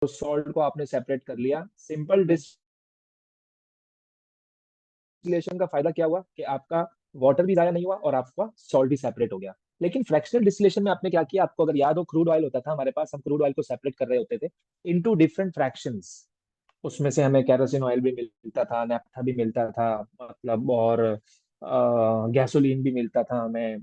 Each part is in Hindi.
सॉल्ट को आपने सेपरेट कर लिया। सिंपल डिस्टिलेशन का फायदा क्या हुआ कि आपका वाटर भी ज्यादा नहीं हुआ और आपका सॉल्ट भी सेपरेट हो गया। लेकिन फ्रैक्शनल डिस्टिलेशन में आपने क्या किया, आपको अगर याद हो, क्रूड ऑयल होता था हमारे पास, हम क्रूड ऑयल को सेपरेट कर रहे होते थे इनटू डिफरेंट फ्रैक्शंस। उसमें से हमें कैरोसिन ऑयल भी मिलता था, नेफ्था भी मिलता था, मतलब, और गैसोलीन भी मिलता था हमें,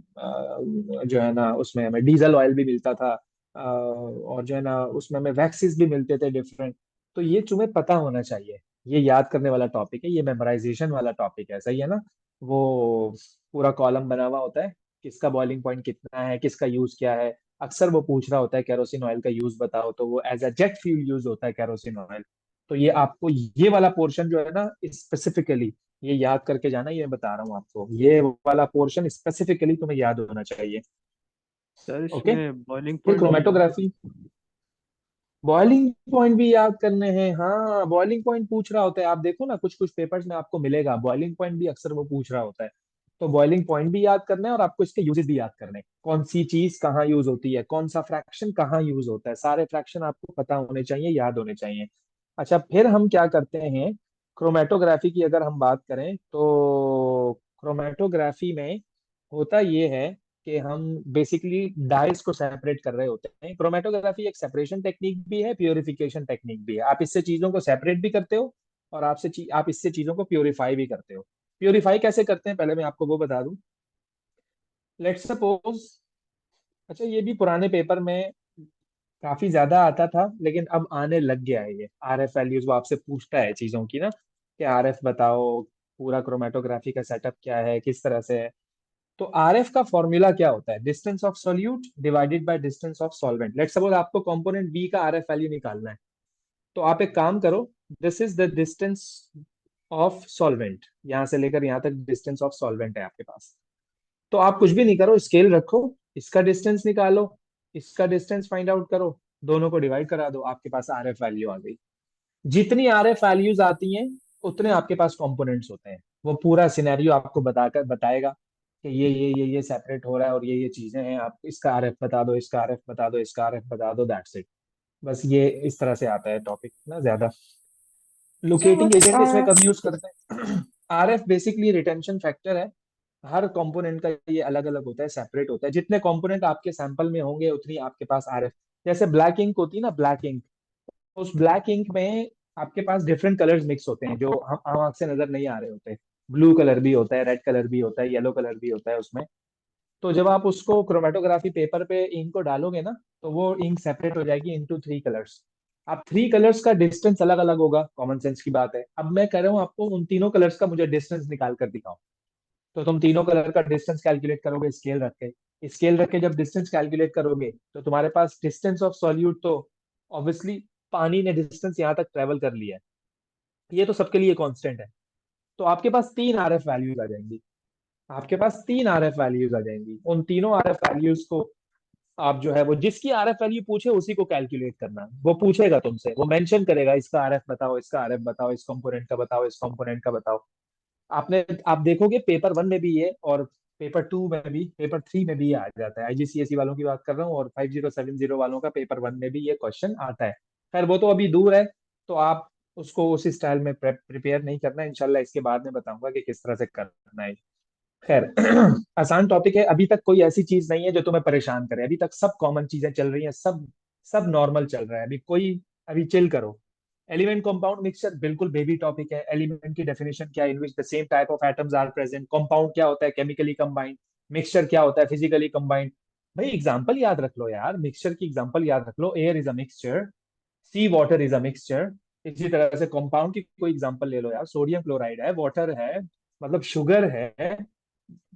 जो है ना उसमें हमें डीजल ऑयल भी मिलता था, और जो है ना उसमें हमें वैक्सीज भी मिलते थे डिफरेंट। तो ये तुम्हें पता होना चाहिए। ये याद करने वाला टॉपिक है, ये मेमोराइजेशन वाला टॉपिक है, सही है ना। वो पूरा कॉलम बना हुआ होता है, किसका बॉइलिंग पॉइंट कितना है, किसका यूज क्या है। अक्सर वो पूछ रहा होता है कैरोसिन ऑयल का यूज बताओ, तो वो as a jet fuel use होता है कैरोसिन ऑयल। तो ये आपको ये वाला पोर्शन जो है ना स्पेसिफिकली ये याद करके जाना, ये बता रहा हूँ आपको, ये वाला पोर्शन स्पेसिफिकली तुम्हें याद होना चाहिए। Sir okay. इसमें बॉइलिंग फिर पॉइंट भी है? क्रोमेटोग्राफी, बॉइलिंग पॉइंट भी याद करने हैं। हाँ, बॉइलिंग पॉइंट पूछ रहा होता है, आप देखो ना कुछ कुछ पेपर्स में आपको मिलेगा बॉइलिंग पॉइंट भी अक्सर वो पूछ रहा होता है। तो बॉइलिंग पॉइंट भी याद करना है और आपको इसके यूजेस भी याद करने हैं, कौन सी चीज कहाँ यूज होती है, कौन सा फ्रैक्शन कहाँ यूज होता है, सारे फ्रैक्शन आपको पता होने चाहिए, याद होने चाहिए। अच्छा, फिर हम क्या करते हैं, क्रोमेटोग्राफी की अगर हम बात करें तो क्रोमेटोग्राफी में होता ये है कि हम बेसिकली डाइस को सेपरेट कर रहे होते हैं। क्रोमेटोग्राफी एक सेपरेशन टेक्निक भी है, प्योरिफिकेशन टेक्निक भी है। आप इससे चीजों को सेपरेट भी करते हो और आप इससे चीजों को प्योरीफाई भी करते हो। प्योरीफाई कैसे करते हैं पहले मैं आपको वो बता दूं। लेट्स सपोज, अच्छा ये भी पुराने पेपर में काफी ज्यादा आता था लेकिन अब आने लग गया है, ये आर एफ वैल्यूज वो आपसे पूछता है चीजों की ना, कि आर एफ बताओ, पूरा क्रोमेटोग्राफी का सेटअप क्या है, किस तरह से है। तो आरएफ का फॉर्मूला क्या होता है, distance of solute divided by distance of solvent. Let's suppose आपको कंपोनेंट बी का आरएफ वैल्यू निकालना है। तो आप एक काम करो, this is the distance of solvent, यहां से लेकर यहां तक डिस्टेंस ऑफ सॉल्वेंट है आपके पास। तो आप कुछ भी नहीं करो, स्केल रखो, इसका डिस्टेंस निकालो, इसका डिस्टेंस फाइंड आउट करो, दोनों को डिवाइड करा दो, आपके पास आरएफ वैल्यू आ गई। जितनी आरएफ वैल्यूज आती हैं उतने आपके पास कंपोनेंट्स होते हैं। वो पूरा सिनेरियो आपको बताकर बताएगा कि ये सेपरेट हो रहा है और ये चीजें हैं, आप इसका आरएफ बता दो, इसका आरएफ बता दो, इसका आरएफ बता दो, दैट्स इट। बस ये इस तरह से आता है टॉपिक ना ज्यादा। सर वो लोकेटिंग एजेंट इसमें कब यूज करते हैं आरएफ बेसिकली रिटेंशन फैक्टर है। हर कंपोनेंट का ये अलग अलग होता है, सेपरेट होता है। जितने कंपोनेंट आपके सैंपल में होंगे उतनी आपके पास आरएफ। जैसे ब्लैक इंक होती है ना, ब्लैक इंक, उस ब्लैक इंक में आपके पास डिफरेंट कलर्स मिक्स होते हैं जो हम आम आंख से नजर नहीं आ रहे होते। ब्लू कलर भी होता है, रेड कलर भी होता है, येलो कलर भी होता है उसमें। तो जब आप उसको क्रोमेटोग्राफी पेपर पे इंक को डालोगे ना, तो वो इंक सेपरेट हो जाएगी इनटू थ्री कलर्स। अब थ्री कलर्स का डिस्टेंस अलग अलग होगा, कॉमन सेंस की बात है। अब मैं कह रहा हूँ आपको उन तीनों कलर्स का मुझे डिस्टेंस निकाल कर दिखाओ। तो तुम तीनों कलर का डिस्टेंस कैलकुलेट करोगे स्केल रख के। स्केल रख के जब डिस्टेंस कैलकुलेट करोगे तो तुम्हारे पास डिस्टेंस ऑफ सॉल्यूट तो ऑब्वियसली पानी ने डिस्टेंस यहाँ तक ट्रेवल कर लिया है, ये तो सबके लिए कांस्टेंट है। तो आपके पास तीन आरएफ वैल्यूज आ जाएंगी। आपके पास तीन आरएफ वैल्यूज आ जाएंगी, उन तीनों आरएफ वैल्यूज को आप जो है वो जिसकी आरएफ वैल्यू पूछे उसी को कैलकुलेट करना। वो पूछेगा तुमसे, वो मेंशन करेगा इसका आरएफ बताओ, इसका आरएफ बताओ, इस कंपोनेंट का बताओ, इस कंपोनेंट का बताओ। आप देखोगे पेपर वन में भी ये, और पेपर टू में भी, पेपर थ्री में भी ये आ जाता है। आईजीसीएसई वालों की बात कर रहा हूँ, और 5070 वालों का पेपर वन में भी ये क्वेश्चन आता है। खैर वो तो अभी दूर है, तो आप उसको उस स्टाइल में प्रिपेयर नहीं करना है। इंशाल्लाह इसके बाद में बताऊंगा कि किस तरह से करना है। खैर आसान टॉपिक है, अभी तक कोई ऐसी चीज नहीं है जो तुम्हें परेशान करे। अभी तक सब कॉमन चीजें चल रही हैं, सब सब नॉर्मल चल रहा है अभी कोई, अभी चिल करो। एलिमेंट कंपाउंड मिक्सचर बिल्कुल बेबी टॉपिक है। एलिमेंट की डेफिनेशन क्या है, in which the same type of atoms are present. Compound क्या होता है, केमिकली कंबाइंड। मिक्सचर क्या होता है, फिजिकली कंबाइंड। भाई एग्जांपल याद रख लो यार, मिक्सचर की एग्जांपल याद रख लो, air is a mixture, sea water is a mixture. इसी तरह से कंपाउंड की कोई एग्जांपल ले लो यार, सोडियम क्लोराइड है, वाटर है, मतलब शुगर है।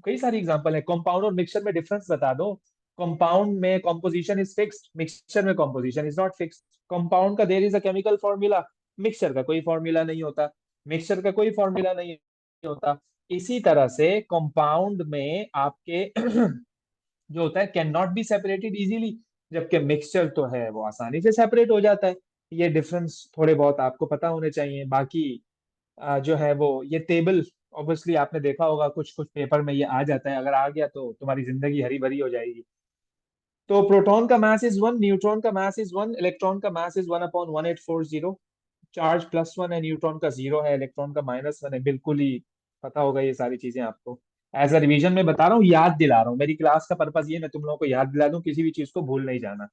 कई सारी एग्जांपल है। कंपाउंड और मिक्सचर में डिफरेंस बता दो। कंपाउंड में कॉम्पोजिशन इज फिक्स्ड, मिक्सचर में composition is not fixed. Compound का there is a chemical formula, mixture का कोई फॉर्मूला नहीं होता। मिक्सचर का कोई फॉर्मूला नहीं होता। इसी तरह से कंपाउंड में आपके जो होता है can not be separated easily, जबकि मिक्सचर तो है वो आसानी से सेपरेट हो जाता है। ये डिफरेंस थोड़े बहुत आपको पता होने चाहिए। बाकी जो है वो ये टेबल ऑब्वियसली आपने देखा होगा, कुछ कुछ पेपर में ये आ जाता है। अगर आ गया तो तुम्हारी जिंदगी हरी भरी हो जाएगी। तो प्रोटॉन का मास इज 1, न्यूट्रॉन का मास इज 1, इलेक्ट्रॉन का मास इज 1/1840। चार्ज +1 है, न्यूट्रॉन का 0 है, इलेक्ट्रॉन का -1 है। बिल्कुल ही पता होगा ये सारी चीजें आपको। एज अ रिवीजन में बता रहा हूँ, याद दिला रहा हूँ। मेरी क्लास का पर्पज ये, मैं तुम लोगों को याद दिला दूं, किसी भी चीज को भूल नहीं जाना।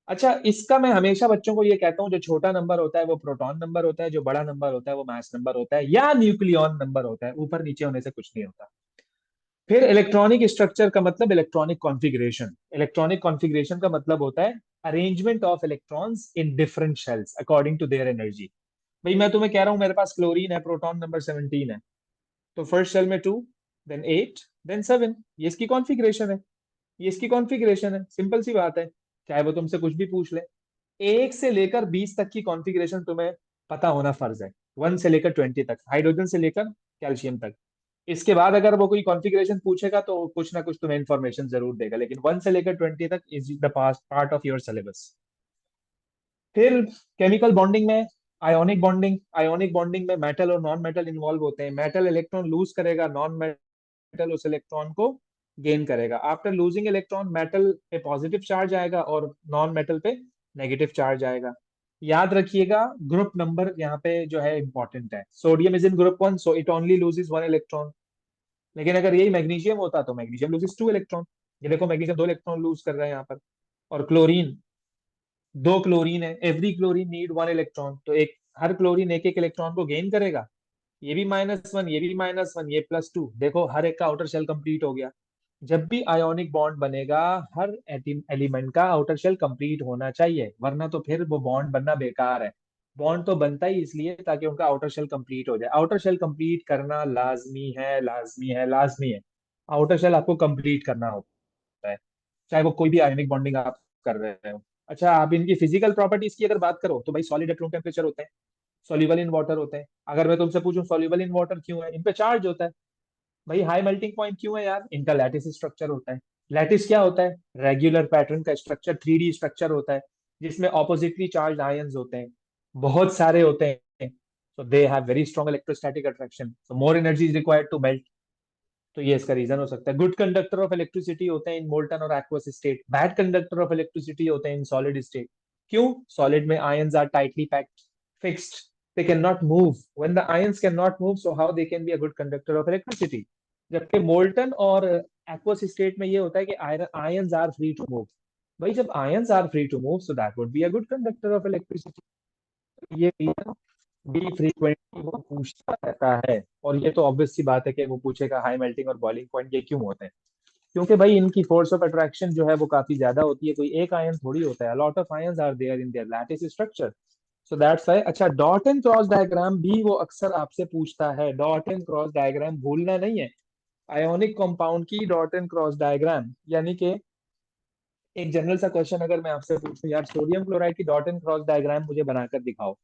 अच्छा, इसका मैं हमेशा बच्चों को ये कहता हूँ, जो छोटा नंबर होता है वो प्रोटॉन नंबर होता है, जो बड़ा नंबर होता है वो मास नंबर होता है, या न्यूक्लियॉन नंबर होता है। ऊपर नीचे होने से कुछ नहीं होता। फिर इलेक्ट्रॉनिक स्ट्रक्चर का मतलब इलेक्ट्रॉनिक कॉन्फ़िगरेशन। इलेक्ट्रॉनिक कॉन्फ़िगरेशन का मतलब होता है arrangement of electrons in different shells according to their energy. भाई मैं तुम्हें कह रहा हूँ, मेरे पास क्लोरीन है, प्रोटॉन नंबर 17 है, तो फर्स्ट शेल में 2, देन 8, देन 7। ये इसकी कॉन्फ़िगरेशन है। ये इसकी कॉन्फ़िगरेशन है, सिंपल सी बात है। चाहे वो तुमसे कुछ भी पूछ ले, 1 से लेकर 20 तक की कॉन्फ़िगरेशन तुम्हें पता होना फर्ज है। 1 से लेकर 20 तक, हाइड्रोजन से लेकर कैल्शियम तक। इसके बाद अगर वो कोई कॉन्फ़िगरेशन पूछेगा तो कुछ ना कुछ तुम्हें इन्फॉर्मेशन जरूर देगा, लेकिन 1 से लेकर 20 तक is the part of your syllabus. फिर केमिकल बॉन्डिंग में आयोनिक बॉन्डिंग। आयोनिक बॉन्डिंग में मेटल और नॉन मेटल इन्वॉल्व होते हैं। मेटल इलेक्ट्रॉन लूज करेगा, नॉन मेटल उस इलेक्ट्रॉन को गेन करेगा। आफ्टर लूजिंग इलेक्ट्रॉन, मेटल पे पॉजिटिव चार्ज आएगा और नॉन मेटल पे नेगेटिव चार्ज आएगा। याद रखिएगा, ग्रुप नंबर यहाँ पे जो है इंपॉर्टेंट है। Sodium is in group 1, so it only loses 1 electron. लेकिन अगर यही मैग्नीशियम होता तो मैग्नीशियम लूजेस 2 इलेक्ट्रॉन। ये देखो, मैग्नीशियम 2 इलेक्ट्रॉन लूज कर रहा है यहाँ पर। और क्लोरीन, 2 क्लोरीन है, एवरी क्लोरीन नीड 1 इलेक्ट्रॉन, तो एक हर क्लोरीन एक एक इलेक्ट्रॉन को गेन करेगा। ये भी -1, ये भी -1, ये +2। देखो हर एक का आउटर शेल कंप्लीट हो गया। जब भी आयोनिक बॉन्ड बनेगा, हर एलिमेंट का आउटर शेल कंप्लीट होना चाहिए, वरना तो फिर वो बॉन्ड बनना बेकार है। बॉन्ड तो बनता ही इसलिए ताकि उनका आउटर शेल कंप्लीट हो जाए। आउटर शेल कंप्लीट करना लाजमी है, लाजमी है, लाजमी है। आउटर शेल आपको कंप्लीट करना होता है, चाहे वो कोई भी आयोनिक बॉन्डिंग आप कर रहे हो। अच्छा, आप इनकी फिजिकल प्रॉपर्टीज की अगर बात करो तो भाई सॉलिड एट रूम टेम्परेचर होते हैं, सॉल्युबल इन वाटर होते हैं। अगर मैं तुमसे पूछूं सॉल्युबल इन वाटर क्यों है, इन पे चार्ज होता है। भाई हाई मेल्टिंग पॉइंट क्यों है यार, इनका लैटिस स्ट्रक्चर होता है। लैटिस क्या होता है, रेगुलर पैटर्न का स्ट्रक्चर, 3D स्ट्रक्चर होता है, जिसमें ऑपोजिटली चार्ज आयंस होते हैं, बहुत सारे होते हैं। so they have very strong electrostatic attraction, so more energy is required to melt। तो ये इसका रीजन हो सकता है। गुड कंडक्टर ऑफ इलेक्ट्रिसिटी होते हैं इन मोल्टन और aqueous state, bad conductor of electricity होते हैं इन सॉलिड स्टेट। क्यों? सॉलिड में ions are tightly packed, fixed, they cannot move। when the ions cannot move, so how they can be a good conductor of electricity? जबकि मोल्टन और एक्वस स्टेट में ये होता है कि ions are free to move. भाई जब ions are free to move, so that would be a good conductor of electricity. ये बी फ्रीक्वेंटली वो पूछता रहता है। और ये तो ऑब्वियस सी बात है कि वो पूछेगा हाई मेल्टिंग और बॉइलिंग पॉइंट ये क्यों होते हैं। क्योंकि भाई इनकी फोर्स ऑफ अट्रैक्शन जो है वो काफी ज्यादा होती है। कोई एक आयन थोड़ी होता है, lot of ions are there in their lattice structure. So that's why. अच्छा, डॉट एंड क्रॉस डायग्राम भी वो अक्सर आपसे पूछता है। डॉट एंड क्रॉस डायग्राम भूलना नहीं है। आयोनिक कंपाउंड की डॉट एंड क्रॉस डायग्राम, यानी कि एक जनरल सा क्वेश्चन अगर मैं आपसे पूछूं, यार सोडियम क्लोराइड की डॉट एंड क्रॉस डायग्राम मुझे बनाकर दिखाओ,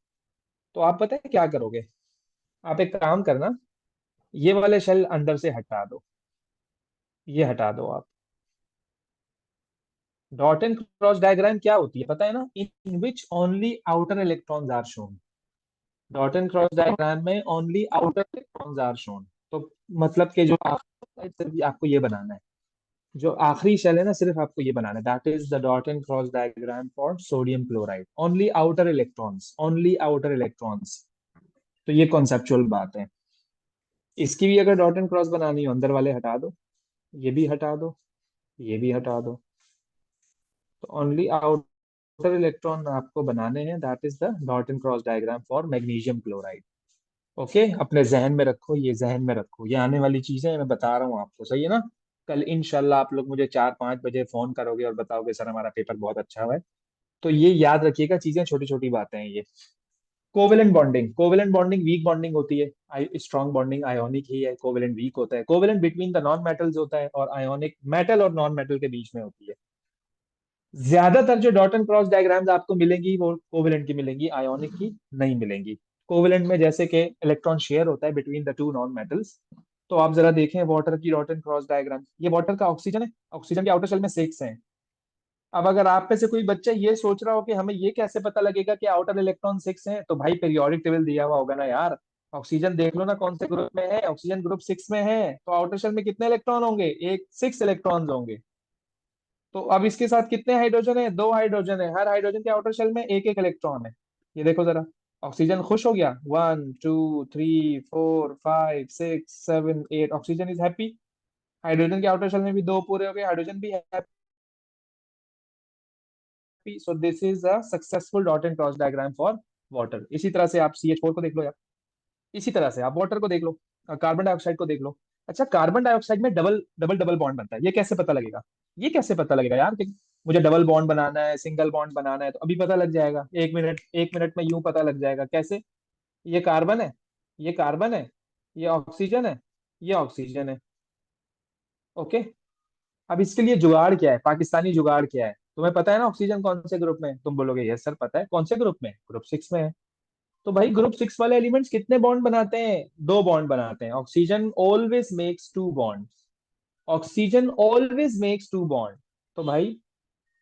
तो आप पता है क्या करोगे? आप एक काम करना, ये वाले शेल अंदर से हटा दो, ये हटा दो आप। डॉट एंड क्रॉस डायग्राम क्या होती है पता है ना? In which only outer electrons are shown. Dot and cross diagram में only outer electrons are shown. तो मतलब कि जो सिर्फ आपको ये बनाना है, जो आखिरी शेल है ना, सिर्फ आपको ये बनाना है। That is the dot and cross diagram for sodium chloride, only outer electrons, only outer electrons. तो ये कॉन्सेप्चुअल बात है। इसकी भी अगर डॉट एंड क्रॉस बनानी हो, अंदर वाले हटा दो, ये भी हटा दो, ये भी हटा दो, तो ओनली आउटर इलेक्ट्रॉन आपको बनाने हैं। That is the dot and cross diagram for magnesium chloride. Okay, अपने जहन में रखो, ये जहन में रखो, ये आने वाली चीजें मैं बता रहा हूँ आपको, सही है ना? कल इंशाल्लाह आप लोग मुझे 4-5 बजे फोन करोगे और बताओगे सर हमारा पेपर बहुत अच्छा हुआ है। तो ये याद रखिएगा, चीजें छोटी छोटी बातें हैं ये। Covalent bonding, covalent bonding weak bonding होती है। स्ट्रॉन्ग बॉन्डिंग आयोनिक ही है, कोवेलेंट वीक होता है। Covalent between the non metals होता है, और आयोनिक मेटल और नॉन मेटल के बीच में होती है। ज्यादातर जो डॉट एंड क्रॉस डायग्राम्स आपको मिलेंगी वो कोवेलेंट की मिलेंगी, आयोनिक की नहीं मिलेंगी। कोवेलेंट में जैसे कि इलेक्ट्रॉन शेयर होता है between the two non metals. तो आप जरा देखें वाटर की डॉट एंड क्रॉस डायग्राम, ये वाटर का ऑक्सीजन है, ऑक्सीजन के आउटर शेल में 6 हैं। अब अगर आप में से कोई बच्चा ये सोच रहा हो कि हमें ये कैसे पता लगेगा कि आउटर इलेक्ट्रॉन 6 हैं, तो भाई पीरियोडिक टेबल दिया हुआ होगा ना यार। ऑक्सीजन देख लो ना कौन से ग्रुप में है, ऑक्सीजन ग्रुप 6 में है, तो आउटर शेल में कितने इलेक्ट्रॉन होंगे? एक 6 इलेक्ट्रॉन्स होंगे। तो अब इसके साथ कितने हाइड्रोजन है? दो हाइड्रोजन है। हर हाइड्रोजन के आउटर शेल में एक एक इलेक्ट्रॉन है। ये देखो जरा, ऑक्सीजन खुश हो गया, 1 2 3 4 5 6 7 8, ऑक्सीजन इज हैप्पी। हाइड्रोजन के आउटर शेल में भी दो पूरे हो गए, हाइड्रोजन भी happy. So this is a successful dot and cross diagram for water. इसी तरह से आप CH4 को देख लो यार, इसी तरह से आप वाटर को देख लो, कार्बन डाइऑक्साइड को देख लो। अच्छा, कार्बन डाइऑक्साइड में डबल डबल डबल बॉन्ड बनता है, ये कैसे पता लगेगा? ये कैसे पता लगेगा यार कि मुझे डबल बॉन्ड बनाना है, सिंगल बॉन्ड बनाना है? तो अभी पता लग जाएगा, 1 मिनट, 1 मिनट में यूं पता लग जाएगा। कैसे? ये कार्बन है, ये कार्बन है, ये ऑक्सीजन है, ये ऑक्सीजन है। ओके। अब इसके लिए जुगाड़ क्या है, पाकिस्तानी जुगाड़ क्या है? तुम्हें पता है ना ऑक्सीजन कौन से ग्रुप में है? तुम बोलोगे यस सर पता है। कौन से ग्रुप में? ग्रुप 6 में है। तो भाई ग्रुप 6 वाले एलिमेंट्स कितने बॉन्ड बनाते हैं? दो बॉन्ड बनाते हैं। Oxygen always makes two bond, oxygen always makes two bond. तो भाई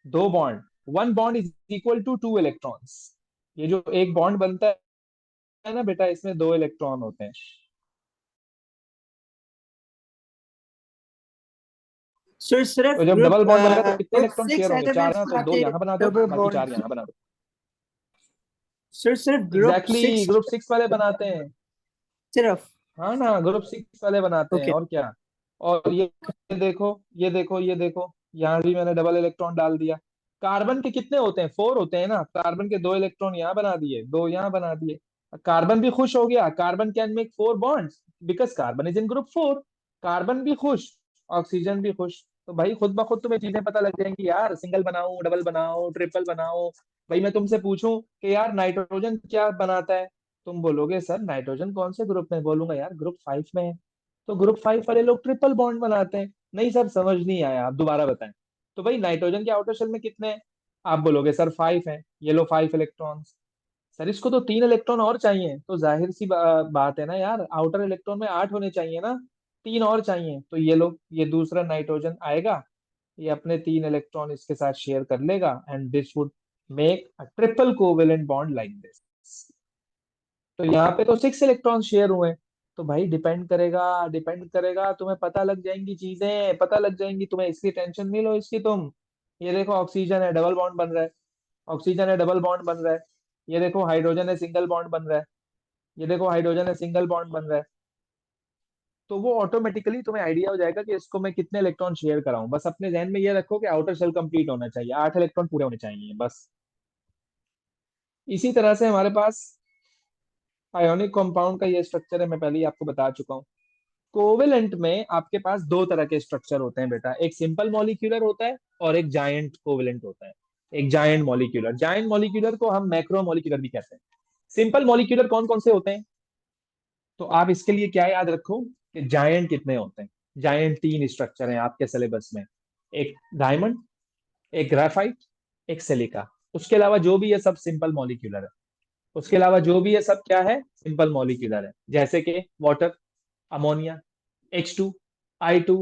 दो bond, one bond is equal to 2 electrons. ये जो एक बॉन्ड बनता है ना बेटा, इसमें 2 इलेक्ट्रॉन होते हैं। सर सिर्फ तो जब ग्रुप डबल बॉन्ड बनेगा तो कितने ग्रुप इलेक्ट्रॉन शेयर सिक्स होंगे? चार एलिमेंट्स ना, तो दो बनाते यहाँ बना दो, डबल बाकी चार बॉन्ड। यहाँ बना दो। सर सिर्फ ग्रुप एग्जैक्टली सिक्स ग्रुप 6 वाले बनाते हैं। सिर्फ। हाँ ना, ग्रुप 6 वाले बनाते हैं, ओके। और क्या। और ये देखो, ये देखो, ये देखो, यहाँ भी मैंने डबल इलेक्ट्रॉन डाल दिया। कार्बन के कितने होते हैं? 4 होते हैं ना। कार्बन के 2 इलेक्ट्रॉन यहाँ बना दिए, दो यहाँ बना दिए। कार्बन भी खुश हो गया, carbon can make 4 bonds because carbon is in group 4। Carbon भी खुश, ऑक्सीजन भी खुश। तो भाई खुद ब खुद तुम्हें चीजें पता लग जाएंगी यार, सिंगल बनाओ, डबल बनाओ, ट्रिपल बनाओ। भाई मैं तुमसे पूछूं कि यार नाइट्रोजन क्या बनाता है, तुम बोलोगे सर नाइट्रोजन कौन से ग्रुप में? बोलूंगा यार ग्रुप 5 में है। तो ग्रुप 5 वाले लोग ट्रिपल बॉन्ड बनाते हैं। नहीं सर समझ नहीं आया, आप दोबारा बताएं। तो भाई नाइट्रोजन के आउटर शेल में कितने हैं? आप बोलोगे सर 5 है, ये लो 5 इलेक्ट्रॉन्स। सर इसको तो 3 इलेक्ट्रॉन और चाहिए। तो जाहिर सी बात है ना यार, आउटर इलेक्ट्रॉन में 8 होने चाहिए ना, तीन और चाहिए। तो ये लो, ये दूसरा नाइट्रोजन आएगा, ये अपने 3 इलेक्ट्रॉन इसके साथ शेयर कर लेगा, and this would make a triple covalent bond like this. तो यहाँ पे तो 6 इलेक्ट्रॉन शेयर हुए हैं। तो भाई डिपेंड करेगा, डिपेंड करेगा, तुम्हें पता लग जाएंगी चीजें, पता लग जाएंगी तुम्हें, इसकी टेंशन नहीं लो इसकी तुम। ये देखो ऑक्सीजन है, डबल बॉन्ड बन रहा है, ऑक्सीजन है, डबल बॉन्ड बन रहा है। ये देखो हाइड्रोजन है, सिंगल बॉन्ड बन रहा है। ये देखो हाइड्रोजन है, सिंगल बॉन्ड बन रहा है। तो वो ऑटोमेटिकली तुम्हें आइडिया हो जाएगा कि इसको मैं कितने इलेक्ट्रॉन शेयर कराऊं। बस अपने जहन में ये रखो कि आउटर शेल कंप्लीट होना चाहिए, 8 इलेक्ट्रॉन पूरे होने चाहिए बस। इसी तरह से हमारे पास आयोनिक कंपाउंड का ये स्ट्रक्चर है, मैं पहले ही आपको बता चुका हूँ। कोवेलेंट में आपके पास दो तरह के स्ट्रक्चर होते हैं बेटा, एक सिंपल मॉलिक्यूलर होता है और एक जायंट कोवेलेंट होता है। एक जायंट मॉलिक्यूलर, जायंट मॉलिक्यूलर को हम मैक्रो मॉलिक्यूलर भी कहते हैं। सिंपल मॉलिक्यूलर कौन कौन से होते हैं? तो आप इसके लिए क्या याद रखो कि जायंट कितने होते हैं। जायंट 3 स्ट्रक्चर हैं आपके सिलेबस में, एक डायमंड, एक ग्रेफाइट, एक सिलिका। उसके अलावा जो भी है सब सिंपल मॉलिक्यूलर है। उसके अलावा जो भी है सब क्या है? सिंपल मॉलिक्यूलर है। जैसे कि water, ammonia, H2, I2,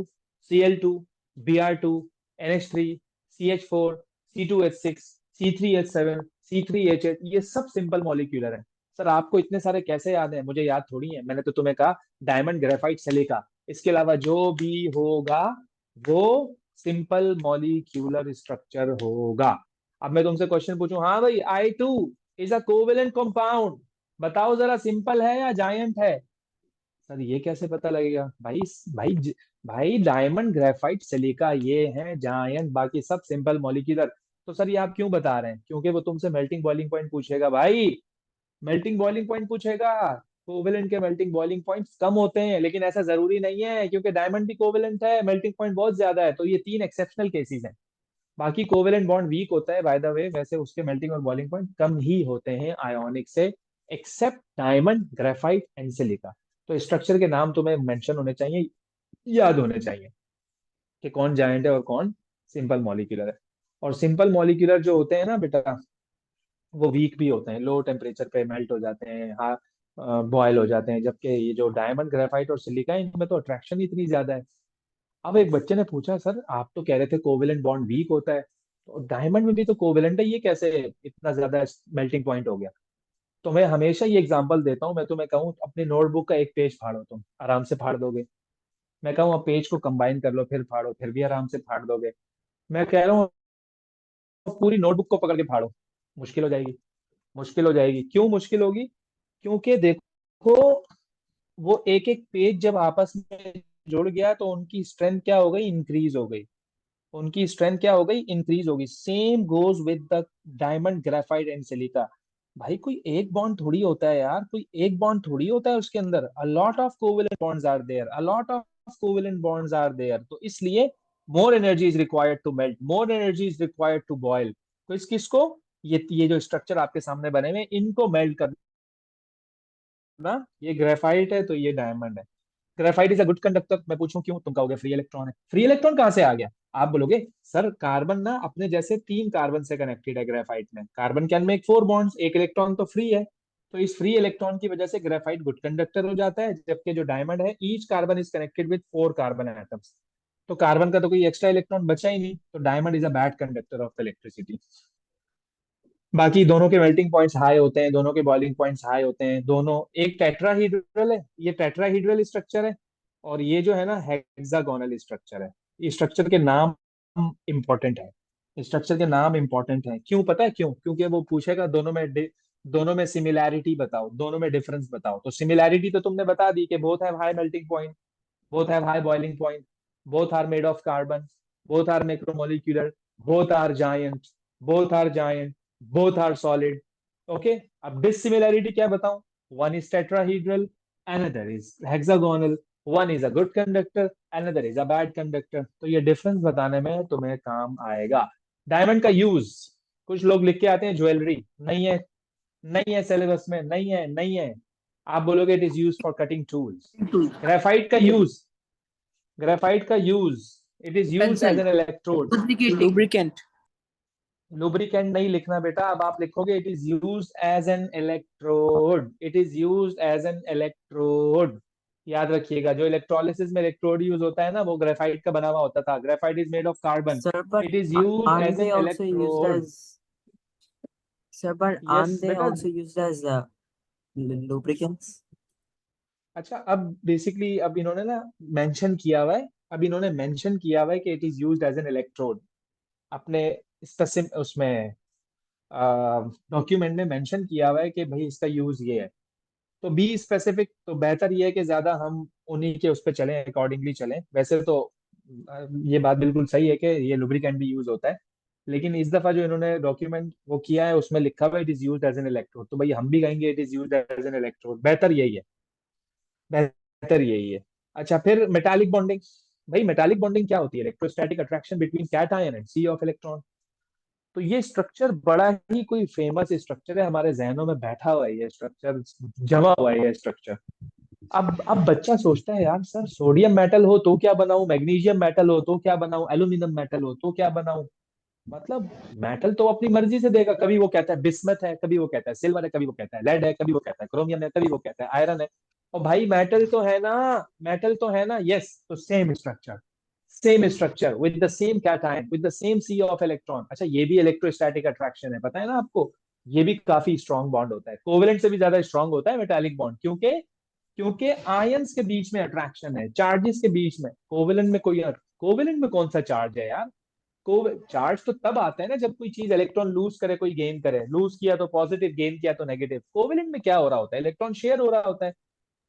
Cl2, Br2, NH3, CH4, C2H6, C3H7, C3H8, ये सब सिंपल मॉलिक्यूलर है। सर आपको इतने सारे कैसे याद है? मुझे याद थोड़ी है, मैंने तो तुम्हें कहा डायमंड, ग्रेफाइट, सिलिका। इसके अलावा जो भी होगा वो सिंपल मॉलिक्यूलर स्ट्रक्चर होगा। अब मैं तुमसे क्वेश्चन पूछूं, हाँ भाई I2 is a covalent compound, बताओ जरा सिंपल है या जायंट है? सर ये कैसे पता लगेगा भाई? भाई डायमंड, ग्रेफाइट, सिलिका ये हैं जायंट, बाकी सब सिंपल मॉलिक्यूलर। तो सर ये आप क्यों बता रहे हैं? क्योंकि वो तुमसे मेल्टिंग बॉइलिंग पॉइंट पूछेगा भाई, मेल्टिंग बॉइलिंग पॉइंट पूछेगा। कोवेलेंट के मेल्टिंग बॉइलिंग पॉइंट्स कम होते हैं, लेकिन ऐसा जरूरी नहीं है, क्योंकि डायमंड भी कोवेलेंट है, मेल्टिंग पॉइंट बहुत ज्यादा है। तो ये 3 एक्सेप्शनल केसेस हैं। बाकी कोवेलेंट बॉन्ड वीक होता है बाय द वे, वैसे उसके मेल्टिंग और बॉइलिंग पॉइंट कम ही होते हैं आयोनिक से, except diamond, graphite and silica. तो स्ट्रक्चर के नाम तुम्हें मेंशन होने चाहिए, याद होने चाहिए कि कौन जायंट है और कौन सिंपल मॉलिक्यूलर है। और सिंपल मॉलिक्यूलर जो होते हैं ना बेटा, वो वीक भी होते हैं, लो टेम्परेचर पे मेल्ट हो जाते हैं, हाँ बॉयल हो जाते हैं। जबकि ये जो डायमंड, ग्रेफाइट और सिलिका है, इनमें तो अट्रैक्शन ही इतनी ज्यादा है। अब एक बच्चे ने पूछा, सर आप तो कह रहे थे कोवेलेंट बॉन्ड वीक होता है, तो डायमंड में भी तो कोवेलेंट है, ये कैसे इतना ज्यादा मेल्टिंग पॉइंट हो गया? तो मैं हमेशा ये एग्जांपल देता हूँ, मैं तुम्हें कहूँ अपनी नोटबुक का एक पेज फाड़ो, तुम आराम से फाड़ दोगे। मैं कहूँ अब पेज को कंबाइन कर लो, फिर फाड़ो, फिर भी आराम से फाड़ दोगे। मैं कह रहा हूँ पूरी नोटबुक को पकड़ के फाड़ो, मुश्किल हो जाएगी। मुश्किल हो जाएगी, क्यों मुश्किल होगी? क्योंकि देखो, वो एक एक पेज जब आपस में जुड़ गया तो उनकी स्ट्रेंथ क्या हो गई? इंक्रीज हो गई। उनकी स्ट्रेंथ क्या हो गई? इंक्रीज होगी। Same goes with the diamond, graphite and silica. भाई कोई एक बॉन्ड थोड़ी होता है यार, कोई एक बॉन्ड थोड़ी होता है उसके अंदर। A lot of covalent bonds are there, a lot of covalent bonds are there. तो इसलिए more energy is required to melt, more energy is required to boil. तो इस किसको, ये जो स्ट्रक्चर आपके सामने बने हुए हैं, इनको मेल्ट करना। ये ग्रेफाइट है तो ये डायमंड है। Graphite is a good conductor. मैं पूछूं क्यों? तुम कहोगे फ्री इलेक्ट्रॉन है। फ्री इलेक्ट्रॉन कहाँ से आ गया? आप बोलोगे सर कार्बन ना अपने जैसे 3 कार्बन से कनेक्टेड है ग्रेफाइट में। कार्बन कैन मेक 4 बॉन्ड्स, एक इलेक्ट्रॉन तो फ्री है। तो इस फ्री इलेक्ट्रॉन की वजह से ग्रेफाइट गुड कंडक्टर हो जाता है, जबकि जो डायमंड है each carbon is connected with 4 carbon atoms. तो कार्बन का तो कोई एक्स्ट्रा इलेक्ट्रॉन बचा ही नहीं, तो diamond is a bad conductor of electricity. बाकी दोनों के मेल्टिंग पॉइंट्स हाई होते हैं, दोनों के बॉइलिंग पॉइंट्स हाई होते हैं। दोनों, एक टेट्राहीड्रल है, ये टेट्राहीड्रल स्ट्रक्चर है, और ये जो है ना हेक्सागोनल स्ट्रक्चर है। ये स्ट्रक्चर के नाम इंपॉर्टेंट है। स्ट्रक्चर के नाम इंपॉर्टेंट है, क्यों पता है क्यों? क्योंकि वो पूछेगा दोनों में सिमिलैरिटी बताओ, दोनों में डिफरेंस बताओ। तो सिमिलैरिटी तो तुमने बता दी कि both have high melting point, both have high boiling point, both are made of carbon, both are macromolecular, both are giant, both are giant, both are solid. Okay, अब dissimilarity क्या बताऊं? One is tetrahedral, another is hexagonal, one is a good conductor, another is a bad conductor. तो ये डिफरेंस बताने में तुम्हें काम आएगा। डायमंड का यूज, कुछ लोग लिख के आते हैं ज्वेलरी, नहीं है। नहीं है सिलेबस में, नहीं है, नहीं है। आप बोलोगे it is use for cutting tools. Tool. Graphite का यूज, ग्रेफाइट का use, it is use as Pencil. An electrode. Lubricating. Lubricant. Lubricant नहीं लिखना बेटा, अब आप लिखोगे it is use as an electrode, it is use as an electrode. याद रखिएगा, जो इलेक्ट्रोलिसिस में इलेक्ट्रोड यूज होता है ना, वो ग्रेफाइट का बना हुआ होता था। Graphite is made of carbon, Sir, but it is use aren't as they an also used electrode. as sir, but yes aren't they बेटा। also used as lubricants? अच्छा, अब बेसिकली अब इन्होंने ना मेंशन किया हुआ है, अब इन्होंने मेंशन किया हुआ है कि it is used as an electrode अपने स्पेसिफिक उसमें डॉक्यूमेंट में मेंशन किया हुआ है कि भाई इसका यूज ये है। तो बी स्पेसिफिक, तो बेहतर ये है कि ज्यादा हम उन्हीं के उस पर चलें, अकॉर्डिंगली चलें। वैसे तो ये बात बिल्कुल सही है कि ये लुब्रिकेंट भी यूज होता है, लेकिन इस दफा जो इन्होंने डॉक्यूमेंट वो किया है उसमें लिखा हुआ है it is used as an electrode, तो भाई हम भी कहेंगे it is used as an electrode. बेहतर यही है, बेहतर यही है। अच्छा, फिर मेटालिक बॉन्डिंग। भाई मेटालिक बॉन्डिंग क्या होती है? Electrostatic attraction between cation and sea of electron. तो ये स्ट्रक्चर बड़ा ही कोई फेमस स्ट्रक्चर है, हमारे जहनों में बैठा हुआ है ये स्ट्रक्चर, जमा हुआ है ये स्ट्रक्चर। अब बच्चा सोचता है यार सर सोडियम मेटल हो तो क्या बनाऊं, मैग्नीशियम मेटल हो तो क्या बनाऊं, एल्यूमिनियम मेटल हो तो क्या बनाऊं। मतलब मेटल तो अपनी मर्जी से देगा, कभी वो कहता है बिस्मथ है, कभी वो कहता है सिल्वर है, कभी वो कहता है लेड है, कभी वो कहता है क्रोमियम है, कभी वो कहता है आयरन है। और भाई मेटल तो है ना, मेटल तो है ना, यस। तो same structure with the same cation with the same sea of electron. अच्छा, ये भी इलेक्ट्रोस्टैटिक अट्रैक्शन है, पता है ना आपको? ये भी काफी स्ट्रांग बॉन्ड होता है, कोवेलेंट से भी ज्यादा स्ट्रांग होता है मेटालिक बॉन्ड, क्योंकि क्योंकि आयंस के बीच में अट्रैक्शन है, चार्जेस के बीच में। कोवेलेंट में कौन सा चार्ज है यार? को चार्ज तो तब आता है ना जब कोई चीज इलेक्ट्रॉन लूज करे, कोई गेन करे। लूज किया तो पॉजिटिव, गेन किया तो नेगेटिव। कोवेलेंट में क्या हो रहा होता है? इलेक्ट्रॉन शेयर हो रहा होता है।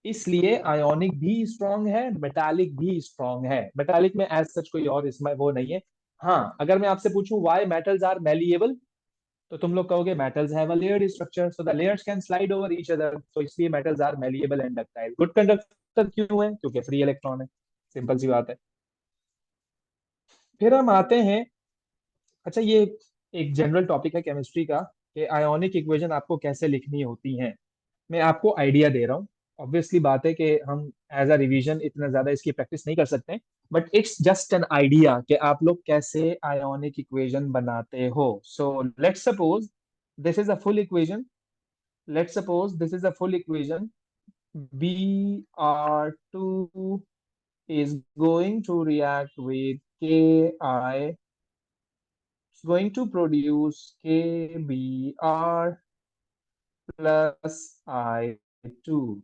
इसलिए आयोनिक भी स्ट्रांग है, मेटालिक भी स्ट्रांग है। मेटालिक में एज सच कोई और इसमें वो नहीं है। हाँ, अगर मैं आपसे पूछूं व्हाई मेटल्स आर मेलिएबल, तो तुम लोग कहोगे metals have a layered structure so the layers can slide over each other, तो इसलिए metals are malleable and ductile. Good conductor क्यों है? क्योंकि फ्री इलेक्ट्रॉन है, सिंपल सी बात है। फिर हम आते हैं, अच्छा ये एक जनरल टॉपिक है केमिस्ट्री का, कि आयोनिक इक्वेशन आपको कैसे लिखनी होती हैं। मैं आपको आइडिया दे रहा हूँ। ऑब्वियसली बात है कि हम एज अ रिवीजन इतना ज्यादा इसकी प्रैक्टिस नहीं कर सकते, but it's just an idea कि आप लोग कैसे आयोनिक इक्वेशन बनाते हो। So let's suppose this is a full equation, let's suppose this is a full equation. Br2 is going to react with Ki, it's going to produce KBr plus I2.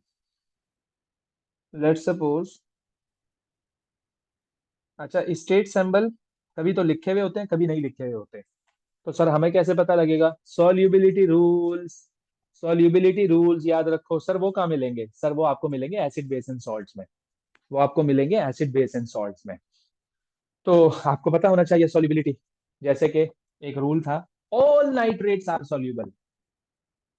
Let's suppose, अच्छा स्टेट सिंबल कभी तो लिखे हुए होते हैं, कभी नहीं लिखे हुए होते हैं। तो सर हमें कैसे पता लगेगा? Solubility rules. सॉल्युबिलिटी रूल्स याद रखो सर, वो कहाँ मिलेंगे सर? वो आपको मिलेंगे एसिड बेस एंड सॉल्ट्स में। वो आपको मिलेंगे एसिड बेस एंड सॉल्ट्स में। तो आपको पता होना चाहिए सॉल्युबिलिटी। जैसे कि एक रूल था, ऑल नाइट्रेट्स आर सॉल्युबल।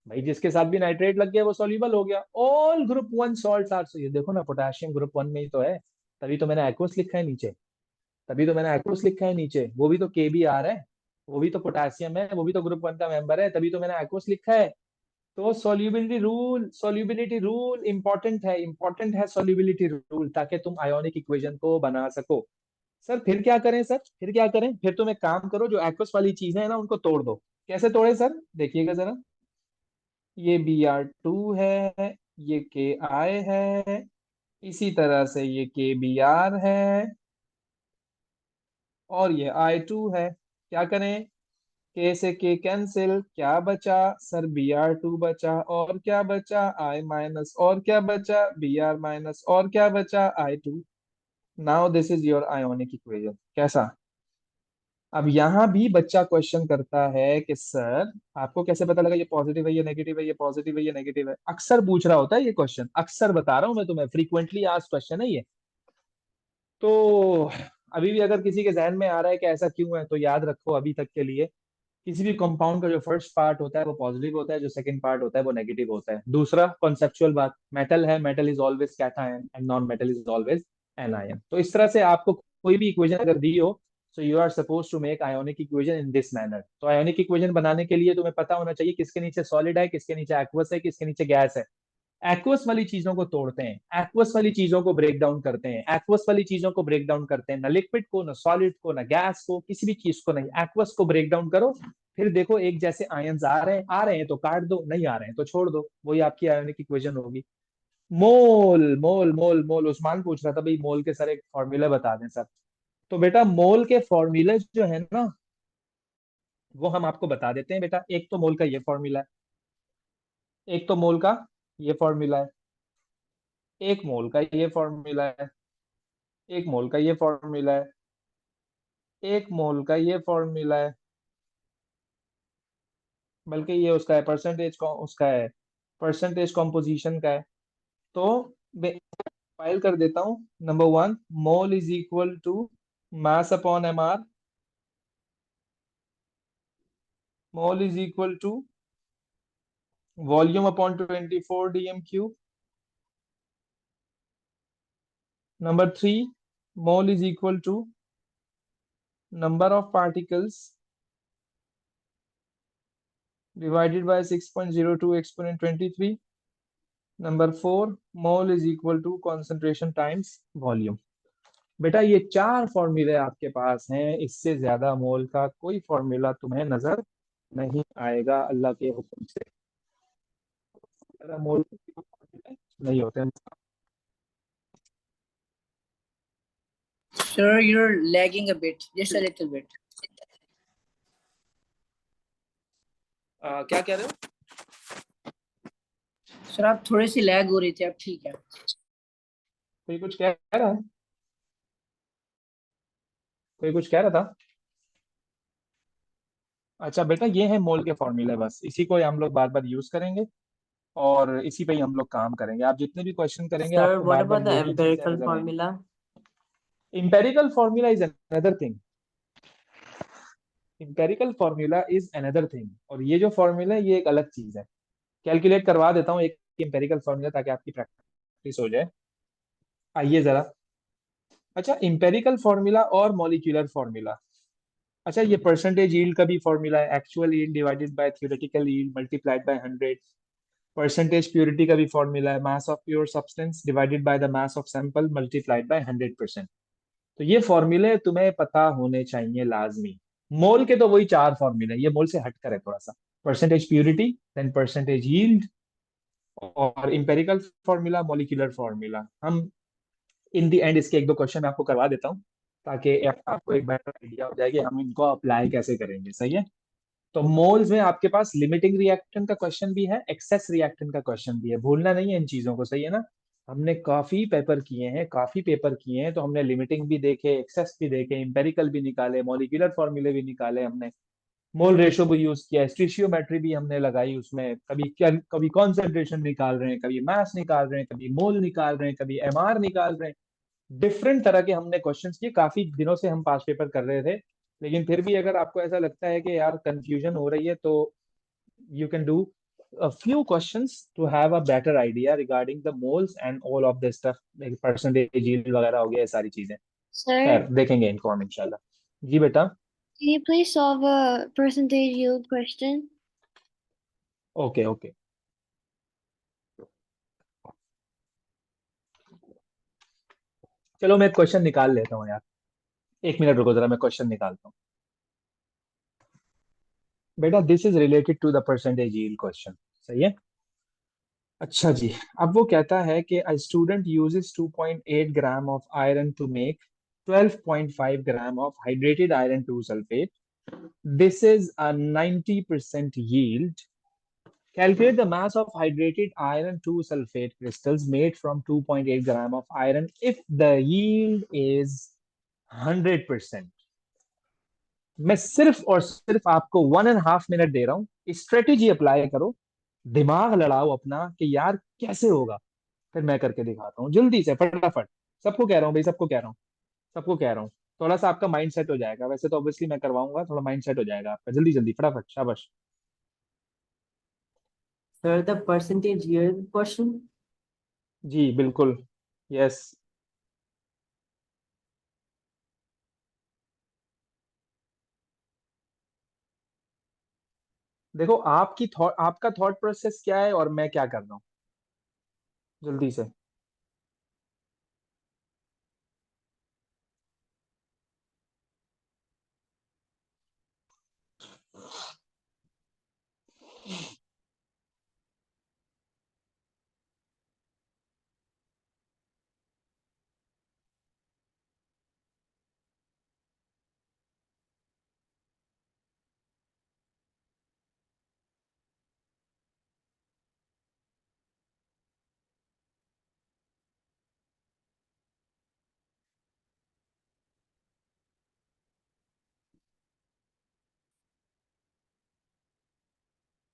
भाई जिसके साथ भी नाइट्रेट लग गया वो सॉल्युबल हो गया। All group one salts are, ये देखो ना, पोटेशियम ग्रुप वन में ही तो है। तभी तो मैंने एक्वस लिखा है नीचे। तभी तो मैंने एक्वस लिखा है नीचे, वो भी तो KBr है। वो भी तो पोटेशियम है, वो भी तो ग्रुप वन का मेंबर है, तभी तो मैंने एक्वस लिखा है। तो सॉल्युबिलिटी रूल इंपॉर्टेंट है सॉल्युबिलिटी रूल, ताकि तुम आयोनिक इक्वेशन को बना सको। सर फिर क्या करें? सर फिर क्या करें? फिर तुम एक काम करो, जो एक्वस वाली चीजें है ना उनको तोड़ दो। कैसे तोड़े सर? देखिएगा जरा। ये Br2 है, ये Ki है, इसी तरह से ये KBr है, और ये I2 है। क्या करें? K से K कैंसिल, क्या बचा सर? Br2 बचा, और क्या बचा? I माइनस, और क्या बचा? Br माइनस, और क्या बचा? I2। Now this is your ionic equation. कैसा? अब यहाँ भी बच्चा क्वेश्चन करता है कि सर आपको कैसे पता लगा ये पॉजिटिव है, ये नेगेटिव है, ये पॉजिटिव है, ये नेगेटिव है? अक्सर पूछ रहा होता है ये क्वेश्चन, अक्सर बता रहा हूं मैं तुम्हें, फ्रीक्वेंटली आज क्वेश्चन है ये। तो अभी भी अगर किसी के जहन में आ रहा है कि ऐसा क्यों है, तो याद रखो अभी तक के लिए, किसी भी कंपाउंड का जो फर्स्ट पार्ट होता है वो पॉजिटिव होता है, जो सेकंड पार्ट होता है वो नेगेटिव होता है। दूसरा कॉन्सेप्चुअल बात, मेटल है, metal is always cation and non metal is always anion. तो इस तरह से आपको कोई भी इक्वेशन अगर दी हो, so you are suppose to make ionic equation in this manner. तो आयोनिक इक्वेशन बनाने के लिए तुम्हें पता होना चाहिए किसके नीचे सॉलिड है, किसके नीचे एक्वस है, किसके नीचे गैस है। एक्वस वाली चीजों को तोड़ते हैं, एक्वस वाली चीजों को ब्रेक डाउन करते हैं, एक्वस वाली चीजों को ब्रेक डाउन करते हैं, ना लिक्विड को, ना सॉलिड को, ना गैस को, किसी भी चीज को नहीं, एक्वस को ब्रेक डाउन करो। फिर देखो एक जैसे आयंस आ रहे हैं तो काट दो, नहीं आ रहे हैं तो छोड़ दो, वही आपकी आयोनिक इक्वेशन होगी। मोल मोल मोल मोल, उस्मान पूछ रहा था भाई मोल के सर एक फॉर्मूला बता दें सर। तो बेटा मोल के फॉर्मूले जो है ना, वो हम आपको बता देते हैं बेटा। एक तो मोल का ये फॉर्मूला है, एक तो मोल का ये फॉर्मूला है, एक मोल का ये फॉर्मूला है, एक मोल का ये फॉर्मूला है, एक मोल का ये फॉर्मूला है, बल्कि ये उसका है परसेंटेज, उसका है परसेंटेज कॉम्पोजिशन का है। तो मैं फाइल कर देता हूँ। Number one, mole is equal to mass upon mr। Mole is equal to volume upon 24 dm³ number three, mole is equal to number of particles divided by 6.02 exponent 23। Number four, mole is equal to concentration times volume. बेटा ये चार फॉर्मूले आपके पास हैं, इससे ज्यादा मोल का कोई फॉर्मूला तुम्हें नजर नहीं आएगा अल्लाह के हुक्म से। ज्यादा मोल नहीं होते हैं। Sir, you're lagging a bit, just a little bit. क्या कह रहे हो? सर आप थोड़े सी लैग हो रही थी, अब ठीक है। कोई कुछ कह रहा है? कोई कुछ कह रहा था? अच्छा बेटा ये है मोल के फॉर्मूले, बस इसी को ही हम लोग बार बार यूज करेंगे और इसी पे ही हम लोग काम करेंगे। आप जितने भी क्वेश्चन करेंगे Sir, आपको what bar bar about the यही चीजें empirical नजर आएंगी। formula? Empirical formula is another thing. Empirical formula is another thing, और ये जो फॉर्मूला है ये एक अलग चीज है। कैलकुलेट करवा देता हूँ एक इंपेरिकल फॉर्मूला ताकि आपकी प्रैक्टिस हो जाए। आइए जरा। अच्छा, इंपेरिकल फॉर्मूला और मॉलिक्यूलर फॉर्मूला। अच्छा, ये परसेंटेज यील्ड का भी फॉर्मूला है, actual yield divided by theoretical yield multiplied by 100। Percentage purity का भी फॉर्मूला है, mass of pure substance divided by the mass of sample multiplied by 100%। तो ये फॉर्मूले तुम्हें पता होने चाहिए लाजमी। मोल के तो वही चार फॉर्मूले, ये मोल से हटकर है थोड़ा सा। Percentage purity, then percentage yield, और इंपेरिकल फॉर्मूला, मॉलिक्यूलर फॉर्मूला। हम इन दी एंड इसके एक दो क्वेश्चन आपको करवा देता हूँ, ताकि आपको एक बेटर आइडिया हो जाए कि हम इनको अप्लाई कैसे करेंगे। सही है? तो मोल्स में आपके पास लिमिटिंग रिएक्टेंट का क्वेश्चन भी है, एक्सेस रिएक्टेंट का क्वेश्चन भी है, भूलना नहीं है इन चीजों को। सही है ना? हमने काफी पेपर किए हैं, काफी पेपर किए हैं, तो हमने लिमिटिंग भी देखे, एक्सेस भी देखे, इंपेरिकल भी निकाले, मॉलिक्यूलर फॉर्मूले भी निकाले हमने, मोल रेशो भी यूज किया, स्टिशियोमेट्री भी हमने लगाई उसमें, कभी क्या, कभी कॉन्सेंट्रेशन निकाल रहे हैं, कभी मास निकाल रहे हैं, कभी मोल निकाल रहे हैं, कभी एमआर निकाल रहे हैं। डिफरेंट तरह के हमने क्वेश्चंस किए, काफी दिनों से हम पास पेपर कर रहे थे। लेकिन फिर भी अगर आपको ऐसा लगता है कि यार कंफ्यूजन हो रही है, तो you can do a few questions to have a better idea regarding the moles and all of this stuff, like percentage yield वगैरह हो गया, ये सारी चीजें। Sir, खैर देखेंगे इनको हम इंशाल्लाह। जी बेटा। can you please solve a percentage yield question? Okay okay, चलो मैं क्वेश्चन निकाल लेता हूँ यार, 1 मिनट रुको जरा, मैं क्वेश्चन निकालता हूँ। बेटा this is related to the percentage yield question, सही है। अच्छा जी, अब वो कहता है कि a student uses 2.8 gram of iron to make 12.5 gram of hydrated iron 2 sulfate. This is a 90% yield. Calculate the mass of hydrated iron 2 sulfate crystals made from 2.8 gram of iron if the yield is 100%. मैं सिर्फ और सिर्फ आपको 1.5 मिनट दे रहा हूं, स्ट्रेटेजी अप्लाई करो, दिमाग लड़ाओ अपना कि यार कैसे होगा, फिर मैं करके दिखाता हूँ जल्दी से फटाफट। सबको कह रहा हूँ भाई, सबको कह रहा हूँ, सबको कह रहा हूँ। थोड़ा सा आपका माइंड सेट हो जाएगा, वैसे तो ऑब्वियसली मैं करवाऊंगा, थोड़ा माइंड सेट हो जाएगा आपका, जल्दी जल्दी फटाफट, शाबाश। Sir, the percentage yield question. जी बिल्कुल, यस। देखो आपकी थॉट, आपका थॉट प्रोसेस क्या है और मैं क्या कर रहा हूँ, जल्दी से।